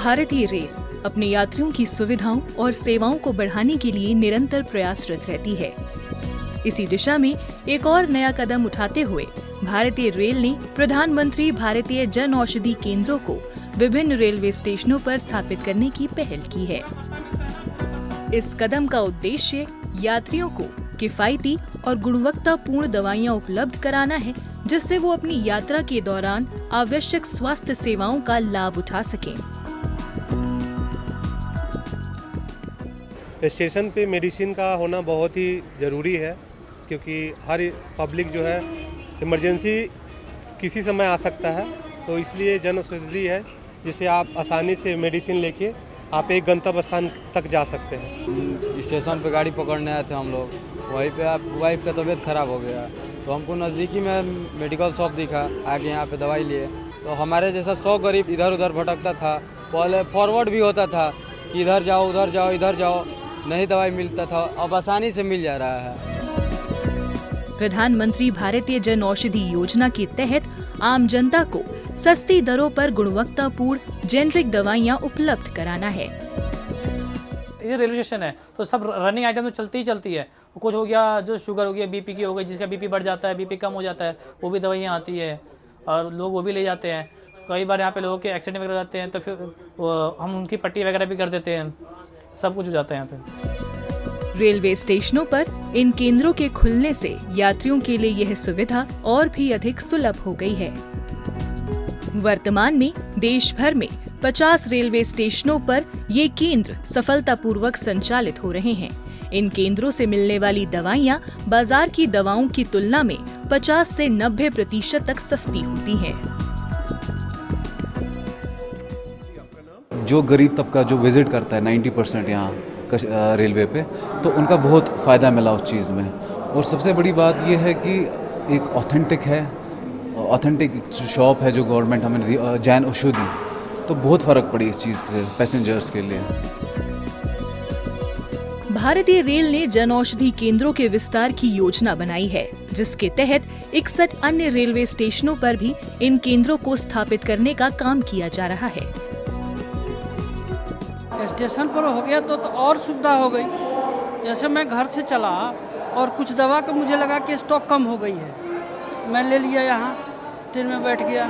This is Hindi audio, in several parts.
भारतीय रेल अपने यात्रियों की सुविधाओं और सेवाओं को बढ़ाने के लिए निरंतर प्रयासरत रहती है। इसी दिशा में एक और नया कदम उठाते हुए भारतीय रेल ने प्रधानमंत्री भारतीय जन औषधि केंद्रों को विभिन्न रेलवे स्टेशनों पर स्थापित करने की पहल की है। इस कदम का उद्देश्य यात्रियों को किफायती और गुणवत्तापूर्ण दवाइयां उपलब्ध कराना है, जिससे वो अपनी यात्रा के दौरान आवश्यक स्वास्थ्य सेवाओं का लाभ उठा सकें। स्टेशन पे मेडिसिन का होना बहुत ही ज़रूरी है, क्योंकि हर पब्लिक जो है इमरजेंसी किसी समय आ सकता है, तो इसलिए जन औषधि है जिससे आप आसानी से मेडिसिन लेके आप एक गंतव्य स्थान तक जा सकते हैं। स्टेशन पे गाड़ी पकड़ने आए थे हम लोग, वहीं पे आप वाइफ का तबीयत खराब हो गया, तो हमको नज़दीकी में मेडिकल शॉप दिखा, आके यहाँ पे दवाई लिए। तो हमारे जैसा 100 गरीब इधर उधर भटकता था, पहले फॉरवर्ड भी होता था कि इधर जाओ उधर जाओ इधर जाओ, नहीं दवाई मिलता था, अब आसानी से मिल जा रहा है। प्रधानमंत्री भारतीय जन औषधि योजना के तहत आम जनता को सस्ती दरों पर गुणवत्तापूर्ण जेनरिक दवाइयां उपलब्ध कराना है। ये रेलवे स्टेशन है तो सब रनिंग आइटम तो चलती ही चलती है। कुछ हो गया, जो शुगर हो गया, बीपी की हो गई, जिसका बीपी बढ़ जाता है, बीपी कम हो जाता है, वो भी दवाइयाँ आती है और लोग वो भी ले जाते हैं। कई बार यहाँ पे लोगों के एक्सीडेंट वगैरह हो जाते हैं तो फिर हम उनकी पट्टी वगैरह भी कर देते हैं, सब कुछ हो जाता है यहाँ पे। रेलवे स्टेशनों पर इन केंद्रों के खुलने से यात्रियों के लिए यह सुविधा और भी अधिक सुलभ हो गई है। वर्तमान में देश भर में 50 रेलवे स्टेशनों पर ये केंद्र सफलतापूर्वक संचालित हो रहे हैं। इन केंद्रों से मिलने वाली दवाइयाँ बाजार की दवाओं की तुलना में 50 से 90% तक सस्ती होती हैं। जो गरीब तबका जो विजिट करता है 90% यहाँ रेलवे पे, तो उनका बहुत फ़ायदा मिला उस चीज़ में। और सबसे बड़ी बात यह है कि एक ऑथेंटिक शॉप है जो गवर्नमेंट हमें दी, जैन औषधि, तो बहुत फ़र्क पड़ी इस चीज़ से पैसेंजर्स के लिए। भारतीय रेल ने जन औषधि केंद्रों के विस्तार की योजना बनाई है, जिसके तहत 61 अन्य रेलवे स्टेशनों पर भी इन केंद्रों को स्थापित करने का काम किया जा रहा है। स्टेशन पर हो गया तो और सुविधा हो गई। जैसे मैं घर से चला और कुछ दवा का मुझे लगा कि स्टॉक कम हो गई है, मैं ले लिया, यहाँ ट्रेन में बैठ गया।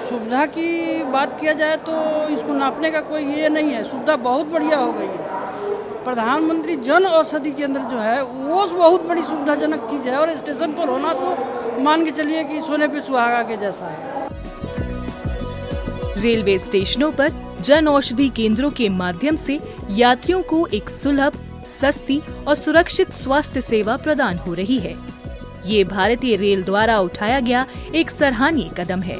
सुविधा की बात किया जाए तो इसको नापने का कोई ये नहीं है, सुविधा बहुत बढ़िया हो गई है। प्रधानमंत्री जन औषधि केंद्र जो है वो बहुत बड़ी सुविधाजनक चीज़ है, और स्टेशन पर होना तो मान के चलिए कि सोने पे सुहागा के जैसा है। रेलवे स्टेशनों पर जन औषधि केंद्रों के माध्यम से यात्रियों को एक सुलभ, सस्ती और सुरक्षित स्वास्थ्य सेवा प्रदान हो रही है। ये भारतीय रेल द्वारा उठाया गया एक सराहनीय कदम है।